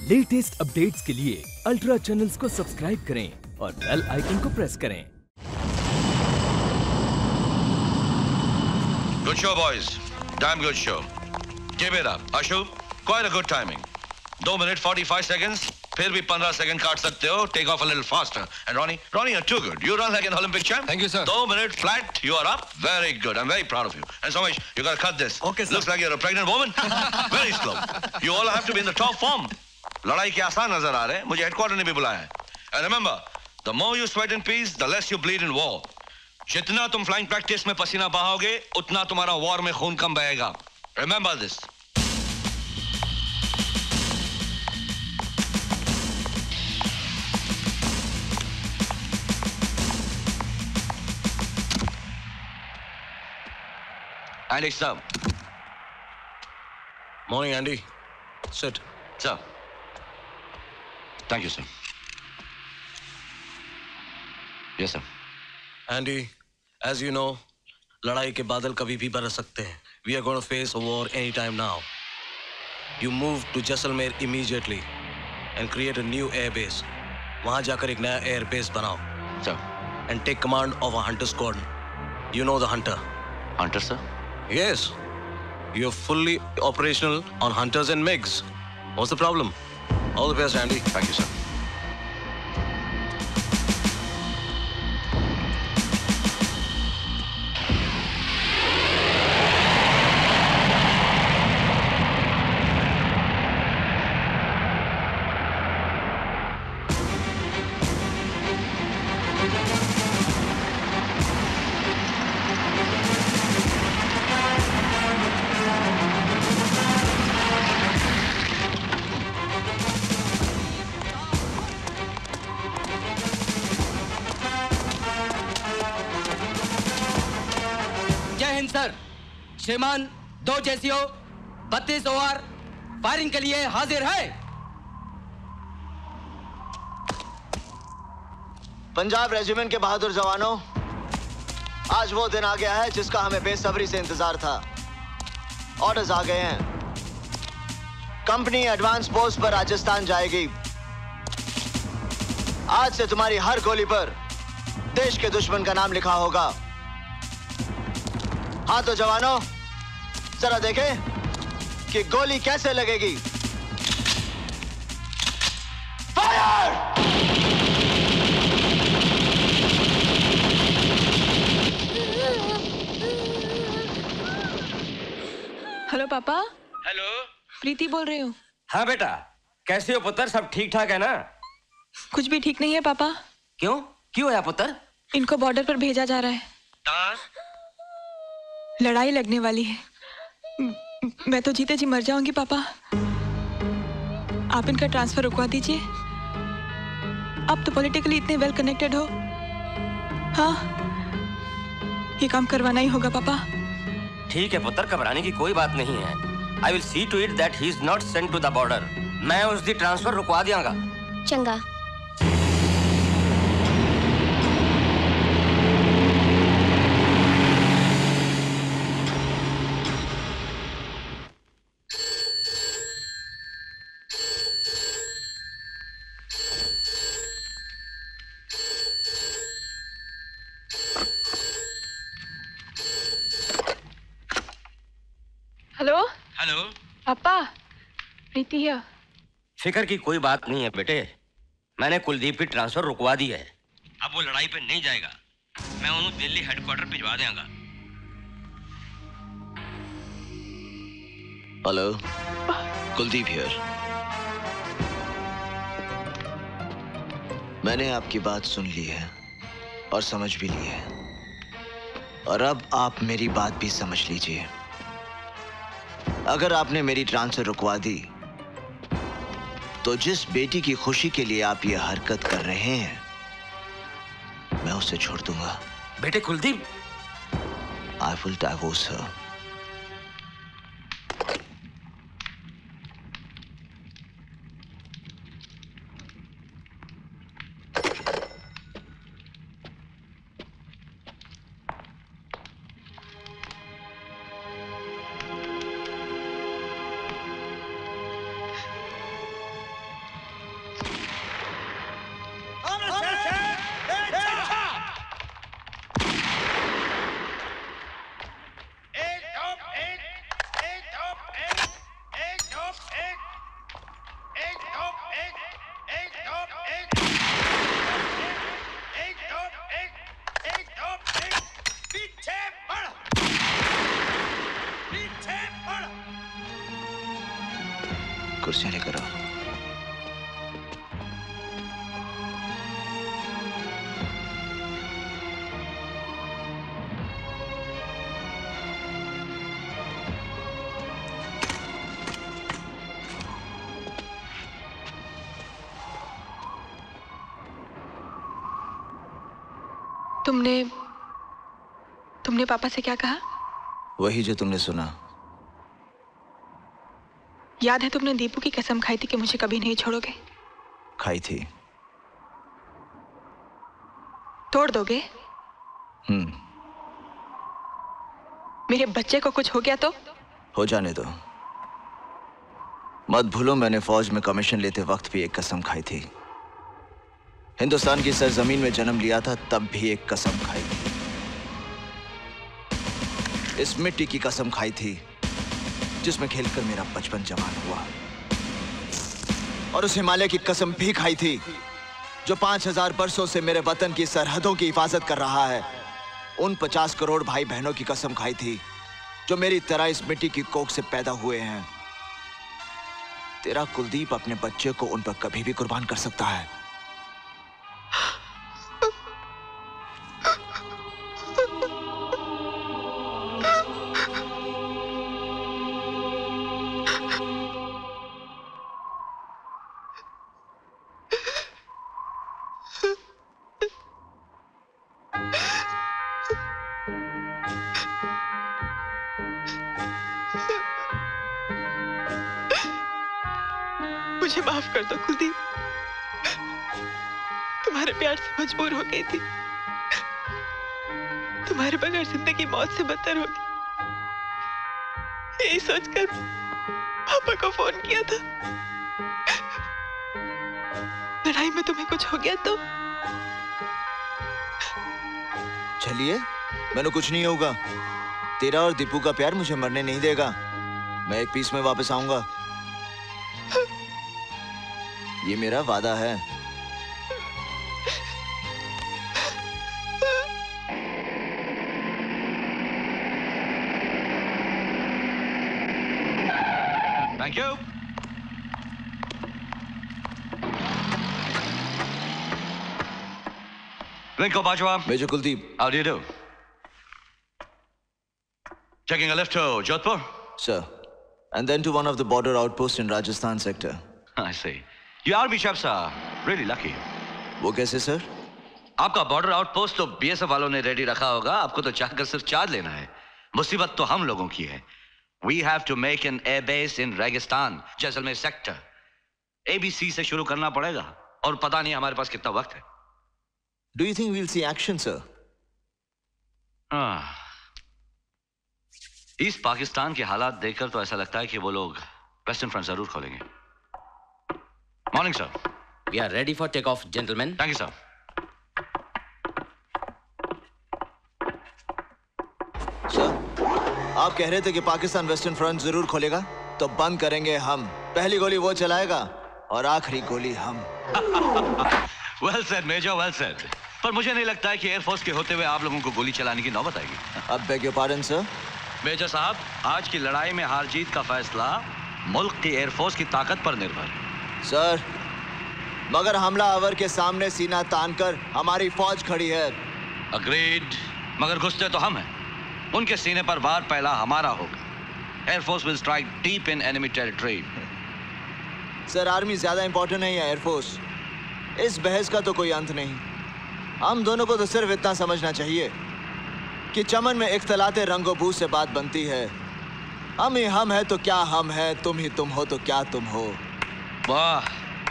Latest updates के लिए ultra channels को सब्सक्राइब करें और बेल आइकन को प्रेस करें। Good show, boys. Damn good show. Give it up. Ashu, quite a good timing. 2 minutes 45 seconds. फिर भी 15 सेकंड काट सकते हो. Take off a little faster. And Ronnie, you're too good. You run like an Olympic champ. Thank you, sir. 2 minutes flat. You are up. Very good. I'm very proud of you. And Somesh, you gotta cut this. Okay, sir. Looks like you're a pregnant woman. Very slow. You all have to be in the top form. लड़ाई के आसान नजर आ रहे हैं. मुझे headquarter ने भी बुलाया है. And remember, the more you sweat in peace, the less you bleed in war. जितना तुम फ्लाइंग प्रैक्टिस में पसीना बहाओगे, उतना तुम्हारा वॉर में खून कम बहेगा. Remember this. Andy, sir. Morning, Andy. Sit. Sir. Thank you, sir. Yes, sir. Andy, as you know, लड़ाई के बादल कभी भी बरस सकते हैं. We are going to face a war anytime now. You move to Jaisalmer immediately and create a new air base. वहाँ जाकर एक नया air base बनाओ. Sir. And take command of a hunter squadron. You know the hunter. Hunter, sir? Yes. You're fully operational on hunters and MiGs. What's the problem? All the best, Andy. Thank you, sir. Sir, श्रीमान 2 JCO 32 OR firing के लिए हाजिर है. Punjab regiment के बहादुर जवानों, आज वो दिन आ गया है जिसका हमें बेसब्री से इंतजार था. ऑर्डर्स आ गए हैं. कंपनी एडवांस पोस्ट पर राजस्थान जाएगी. आज से तुम्हारी हर गोली पर देश के दुश्मन का नाम लिखा होगा. हाँ तो जवानों, जरा देखें कि गोली कैसे लगेगी. फायर! हेलो पापा. हेलो, प्रीति बोल रही हूँ. हाँ बेटा, कैसे हो पुत्र? सब ठीक ठाक है ना? कुछ भी ठीक नहीं है पापा. क्यों? क्यों है पुत्र? इनको बॉर्डर पर भेजा जा रहा है. लड़ाई लगने वाली है. मैं तो जीते जी मर जाऊंगी पापा. आप इनका ट्रांसफर रुकवा दीजिए. आप तो पॉलिटिकली इतने वेल कनेक्टेड हो. हाँ, ये काम करवाना ही होगा पापा. ठीक है पुत्र, घबराने की कोई बात नहीं है. I will see to it that he is not sent to the border. मैं उसकी ट्रांसफर रुकवा दियांगा. चंगा. हेलो. हेलो पापा, प्रीति हियर. फिक्र की कोई बात नहीं है बेटे. मैंने कुलदीप की ट्रांसफर रुकवा दी है. अब वो लड़ाई पे नहीं जाएगा. मैं उन्हें दिल्ली हेडक्वार्टर भिजवा देंगा. Hello, Kuldeep here. मैंने आपकी बात सुन ली है और समझ भी ली है. और अब आप मेरी बात भी समझ लीजिए. अगर आपने मेरी ट्रांसफर रुकवा दी तो जिस बेटी की खुशी के लिए आप ये हरकत कर रहे हैं, मैं उसे छोड़ दूंगा. बेटे कुलदीप, आई विल डिवोर्स हर. कुर्सियां लेकर आओ। तुमने पापा से क्या कहा? वही जो तुमने सुना। याद है तुमने दीपू की कसम खाई थी कि मुझे कभी नहीं छोड़ोगे? खाई थी। तोड़ दोगे? मेरे बच्चे को कुछ हो गया तो? हो जाने दो। मत भूलो मैंने फौज में कमीशन लेते वक्त भी एक कसम खाई थी। हिंदुस्तान की सरजमीन में जन्म लिया था तब भी एक कसम खाई थी। इस मिट्टी की कसम खाई थी जिसमें खेलकर मेरा बचपन जवान हुआ। और उस हिमालय की कसम भी खाई थी जो 5000 बरसों से मेरे वतन की सरहदों की हिफाजत कर रहा है। उन 50 करोड़ भाई बहनों की कसम खाई थी जो मेरी तरह इस मिट्टी की कोख से पैदा हुए हैं। तेरा कुलदीप अपने बच्चे को उन पर कभी भी कुर्बान कर सकता है। मुझे माफ कर दो कुलदीप। तुम्हारे प्यार से मजबूर हो गई थी। तुम्हारे बगैर जिंदगी मौत से बदतर होगी, यही सोचकर पापा को फोन किया था। लड़ाई में तुम्हें कुछ हो गया तो? चलिए, मैंने कुछ नहीं होगा। तेरा और दीपू का प्यार मुझे मरने नहीं देगा। मैं एक पीस में वापस आऊंगा। ये मेरा वादा है। Thank you. Rinko Bajwa. Major Kuldeep. How do you do? Taking a lift to Jodhpur? Sir, and then to one of the border outposts in Rajasthan sector. I see. You army chaps are really lucky. वो कैसे sir? आपका border outpost तो BSF वालों ने ready रखा होगा। आपको तो चाहकर सिर्फ चार्ज लेना है। मुसीबत तो हम लोगों की है। We have to make an air base in रेगिस्तान, जैसलमेर सेक्टर। ABC से शुरू करना पड़ेगा और पता नहीं हमारे पास कितना वक्त है। Do you think we'll see action, sir? East Pakistan के हालात देखकर तो ऐसा लगता है कि वो लोग वेस्टर्न फ्रंट जरूर खोलेंगे। Morning sir. We are ready for takeoff, gentlemen. Thank you sir. Sir, आप कह रहे थे कि पाकिस्तान वेस्टर्न फ्रंट जरूर खोलेगा, तो बंद करेंगे हम। पहली गोली वो चलाएगा और आखिरी गोली हम। Well said major, well said. पर मुझे नहीं लगता है कि एयरफोर्स के होते हुए आप लोगों को गोली चलाने की नौबत आएगी। अब beg your pardon sir. Major साहब, आज की लड़ाई में हार जीत का फैसला मुल्क की एयरफोर्स की ताकत पर निर्भर है। सर, मगर हमला आवर के सामने सीना तानकर हमारी फौज खड़ी है। अग्रीड, मगर घुसते तो हम हैं। उनके सीने पर वार पहला हमारा होगा। Air force will strike deep in enemy territory. Sir, army ज्यादा इंपॉर्टेंट है या एयरफोर्स? इस बहस का तो कोई अंत नहीं। हम दोनों को तो सिर्फ इतना समझना चाहिए कि चमन में इख्तलाते रंगो बू से बात बनती है। हम ही हम है तो क्या हम है, तुम ही तुम हो तो क्या तुम हो। वाह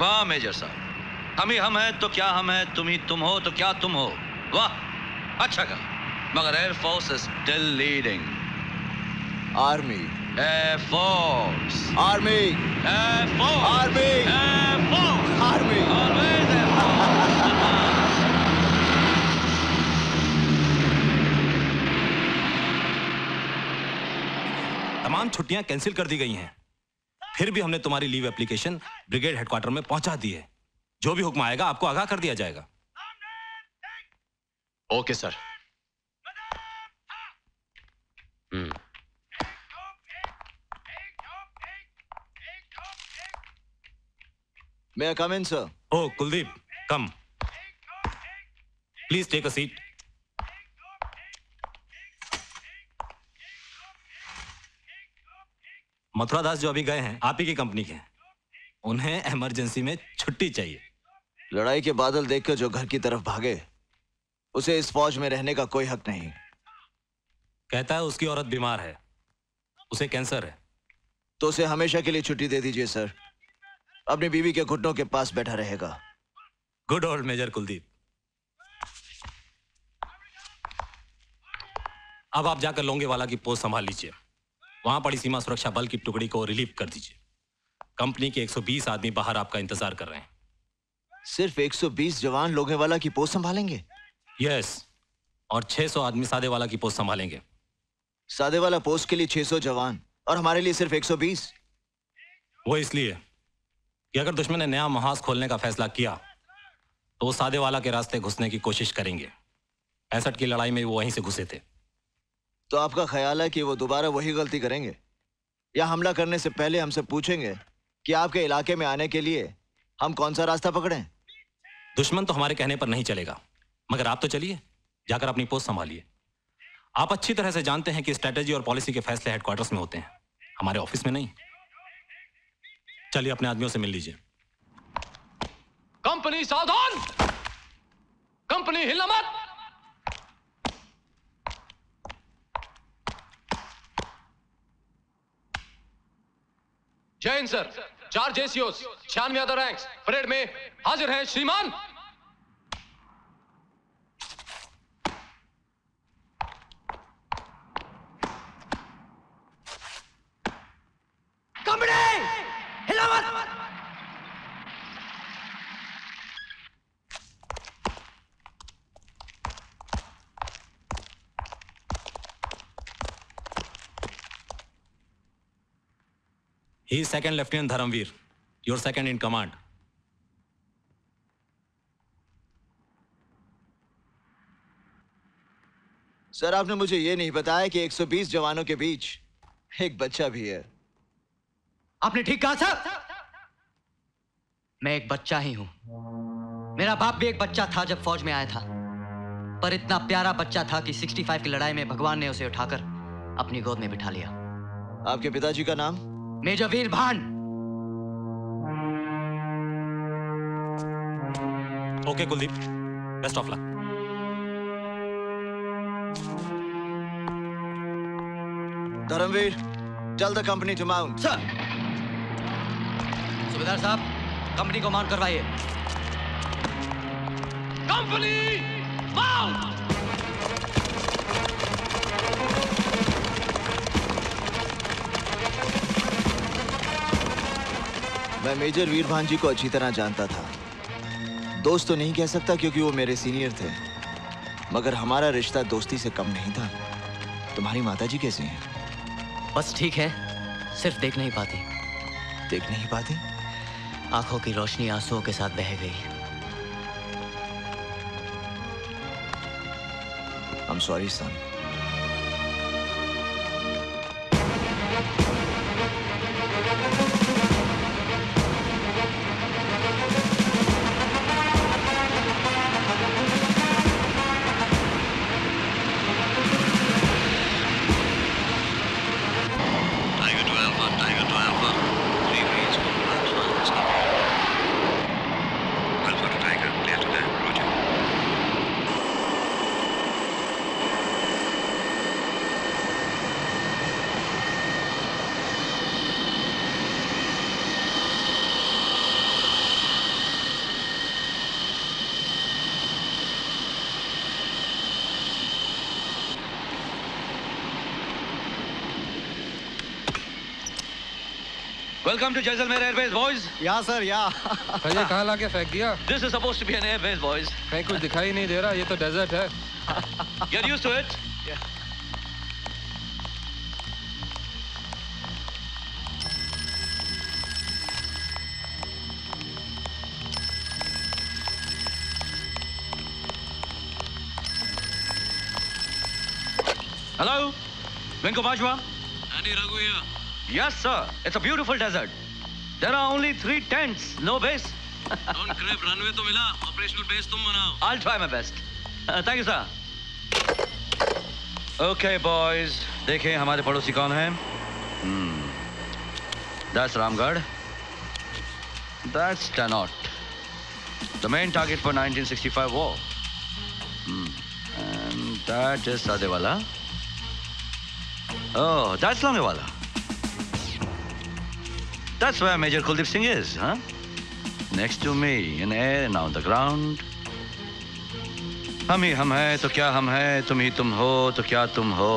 वाह मेजर साहब, हम ही हम है तो क्या हम है, तुम ही तुम हो तो क्या तुम हो। वाह, अच्छा कहा। मगर air force is still leading. Army, air force, army, air force, army, air force, army. Always air force. तमाम छुट्टियां कैंसिल कर दी गई हैं। फिर भी हमने तुम्हारी लीव एप्लीकेशन ब्रिगेड हेडक्वार्टर में पहुंचा दी है। जो भी हुक्म आएगा आपको आगाह कर दिया जाएगा। Okay sir. May I come in, sir? Oh, Kuldeep, come. Please take a seat. Mathura Das जो अभी गए हैं आप ही की कंपनी के, उन्हें इमरजेंसी में छुट्टी चाहिए। लड़ाई के बादल देखकर जो घर की तरफ भागे, उसे इस फौज में रहने का कोई हक नहीं। कहता है उसकी औरत बीमार है, उसे कैंसर है। तो उसे हमेशा के लिए छुट्टी दे दीजिए सर। अपनी बीवी के घुटनों के पास बैठा रहेगा। Good old major Kuldeep. अब आप जाकर लोंगेवाला की पोस्ट संभाल लीजिए। वहां पड़ी सीमा सुरक्षा बल की टुकड़ी को रिलीव कर दीजिए। कंपनी के 120 आदमी बाहर आपका इंतजार कर रहे हैं। सिर्फ 120 जवान लोंगेवाला की पोस्ट संभालेंगे? यस, और 600 आदमी सादेवाला की पोस्ट संभालेंगे। सादेवाला पोस्ट के लिए 600 जवान और हमारे लिए सिर्फ 120? वो इसलिए कि अगर दुश्मन ने नया महाज खोलने का फैसला किया तो वो सादेवाला के रास्ते घुसने की कोशिश करेंगे। 65 की लड़ाई में वो वहीं से घुसे थे। तो आपका ख्याल है कि वो दोबारा वही गलती करेंगे, या हमला करने से पहले हमसे पूछेंगे कि आपके इलाके में आने के लिए हम कौन सा रास्ता पकड़ें? दुश्मन तो हमारे कहने पर नहीं चलेगा, मगर आप तो चलिए, जाकर अपनी पोस्ट संभालिए। आप अच्छी तरह से जानते हैं कि स्ट्रेटेजी और पॉलिसी के फैसले हेडक्वार्टर्स में होते हैं, हमारे ऑफिस में नहीं। चलिए अपने आदमियों से मिल लीजिए। कंपनी सावधान! कंपनी हिलना मत! जय Hind sir. 4 जेसीओस, 96 other ranks parade में हाजिर हैं श्रीमान। कंपनी हिला मत! He is Second Lieutenant Dharamveer, your second in command. Sir, आपने मुझे ये नहीं बताया कि 120 जवानों के बीच एक बच्चा भी है। आपने ठीक कहा सर। मैं एक बच्चा ही हूं। मेरा बाप भी एक बच्चा था जब फौज में आया था, पर इतना प्यारा बच्चा था कि 65 की लड़ाई में भगवान ने उसे उठाकर अपनी गोद में बिठा लिया। आपके पिताजी का नाम? Major Veer Bhan. Okay Kuldeep, best of luck. Dharmveer, tell the company to mount. Sir. सूबेदार साहब, कंपनी को माउंट करवाइए। Company mount! मैं मेजर वीर भान जी को अच्छी तरह जानता था। दोस्त तो नहीं कह सकता क्योंकि वो मेरे सीनियर थे, मगर हमारा रिश्ता दोस्ती से कम नहीं था। तुम्हारी माताजी कैसी हैं? बस ठीक है, सिर्फ देख नहीं पाती। देख नहीं पाती? आंखों की रोशनी आंसुओं के साथ बह गई। I'm sorry, son. Welcome to Jaisalmer Air Base, boys. Yeah, sir, yeah. ये कहाँ लाके फेंक दिया? This is supposed to be an air base, boys. कहीं कुछ दिखाई नहीं दे रहा, ये तो डेजर्ट है। Get used to it. Yeah. Hello, Vinko Bajwa. Andy Raghuya. Yes, sir. It's a beautiful desert. There are only 3 tents, no base. डॉन क्रेब रनवे तो मिला, ऑपरेशनल बेस तुम बनाओ। I'll try my best. Thank you, sir. Okay, boys. देखें हमारे पड़ोसी कौन हैं? That's Ramgarh. That's Tanot. The main target for 1965 war. And that is Sadewala. Oh, that's Longewala. That's where Major Kuldeep Singh is, huh? Next to me, in air and on the ground. हम ही हम हैं तो क्या हम हैं, तुम ही तुम हो तो क्या तुम हो।